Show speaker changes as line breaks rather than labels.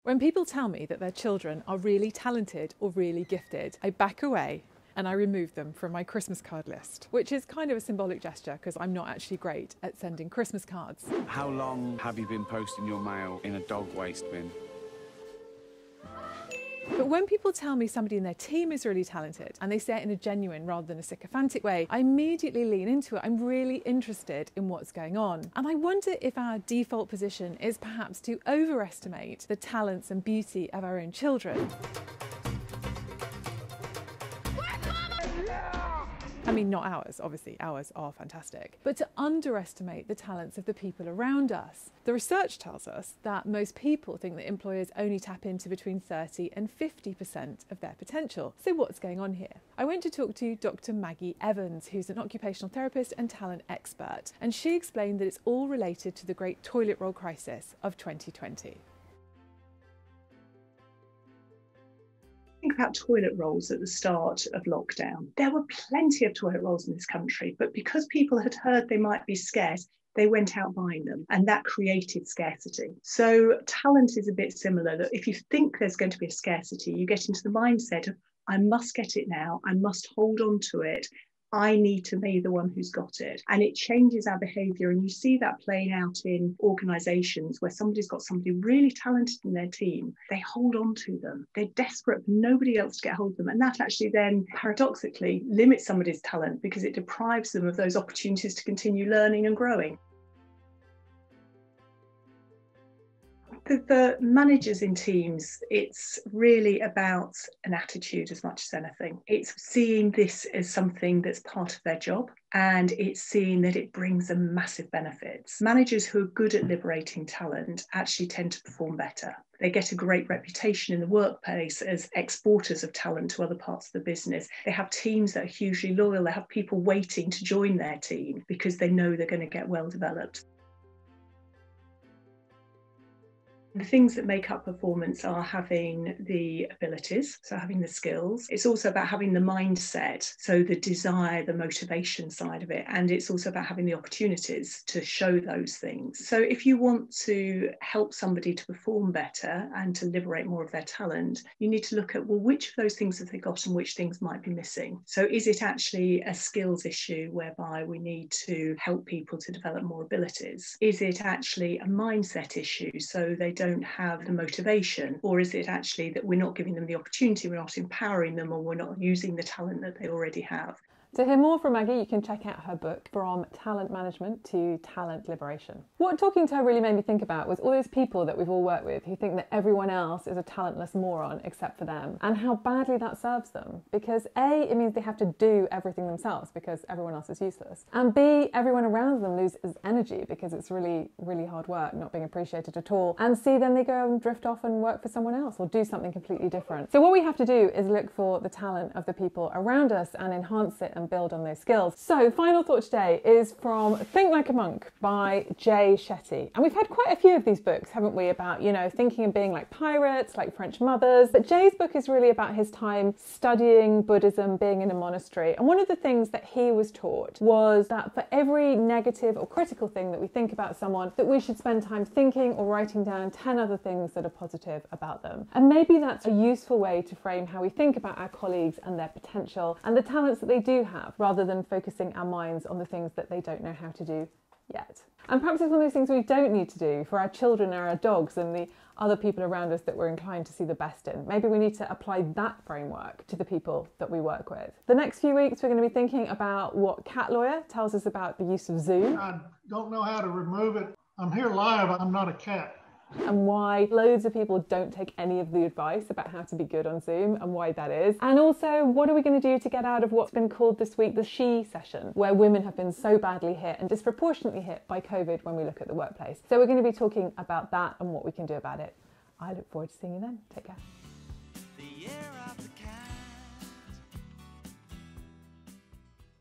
When people tell me that their children are really talented or really gifted, I back away and I remove them from my Christmas card list, which is kind of a symbolic gesture because I'm not actually great at sending Christmas cards.
How long have you been posting your mail in a dog waste bin?
But when people tell me somebody in their team is really talented and they say it in a genuine rather than a sycophantic way, I immediately lean into it. I'm really interested in what's going on. And I wonder if our default position is perhaps to overestimate the talents and beauty of our own children. I mean, not ours, obviously, ours are fantastic, but to underestimate the talents of the people around us. The research tells us that most people think that employers only tap into between 30 and 50% of their potential. So what's going on here? I went to talk to Dr. Maggie Evans, who's an occupational therapist and talent expert, and she explained that it's all related to the great toilet roll crisis of 2020.
Think about toilet rolls at the start of lockdown. There were plenty of toilet rolls in this country, but because people had heard they might be scarce, they went out buying them, and that created scarcity. So talent is a bit similar, that if you think there's going to be a scarcity, you get into the mindset of, I must get it now, I must hold on to it, I need to be the one who's got it. And it changes our behaviour. And you see that playing out in organisations where somebody's got somebody really talented in their team. They hold on to them. They're desperate for nobody else to get hold of them. And that actually then paradoxically limits somebody's talent because it deprives them of those opportunities to continue learning and growing. The managers in teams, it's really about an attitude as much as anything. It's seeing this as something that's part of their job, and it's seeing that it brings them massive benefits. Managers who are good at liberating talent actually tend to perform better. They get a great reputation in the workplace as exporters of talent to other parts of the business. They have teams that are hugely loyal. They have people waiting to join their team because they know they're going to get well developed. The things that make up performance are having the abilities, so having the skills. It's also about having the mindset, so the desire, the motivation side of it. And it's also about having the opportunities to show those things. So if you want to help somebody to perform better and to liberate more of their talent, you need to look at, well, which of those things have they got and which things might be missing? So is it actually a skills issue whereby we need to help people to develop more abilities? Is it actually a mindset issue, so they don't have the motivation? Or is it actually that we're not giving them the opportunity, we're not empowering them, or we're not using the talent that they already have?
To hear more from Maggie, you can check out her book, From Talent Management to Talent Liberation. What talking to her really made me think about was all those people that we've all worked with who think that everyone else is a talentless moron except for them, and how badly that serves them. Because A, it means they have to do everything themselves because everyone else is useless. And B, everyone around them loses energy because it's really, really hard work, not being appreciated at all. And C, then they go and drift off and work for someone else or do something completely different. So what we have to do is look for the talent of the people around us and enhance it and build on those skills. So final thought today is from Think Like a Monk by Jay Shetty. And we've had quite a few of these books, haven't we, about, you know, thinking and being like pirates, like French mothers. But Jay's book is really about his time studying Buddhism, being in a monastery. And one of the things that he was taught was that for every negative or critical thing that we think about someone, that we should spend time thinking or writing down 10 other things that are positive about them. And maybe that's a useful way to frame how we think about our colleagues and their potential and the talents that they do have, rather than focusing our minds on the things that they don't know how to do yet. And perhaps it's one of those things we don't need to do for our children or our dogs and the other people around us that we're inclined to see the best in. Maybe we need to apply that framework to the people that we work with. The next few weeks we're going to be thinking about what Cat Lawyer tells us about the use of Zoom.
I don't know how to remove it. I'm here live, I'm not a cat.
And why loads of people don't take any of the advice about how to be good on Zoom and why that is. And also, what are we going to do to get out of what's been called this week the she session, where women have been so badly hit and disproportionately hit by COVID when we look at the workplace. So we're going to be talking about that and what we can do about it. I look forward to seeing you then. Take care.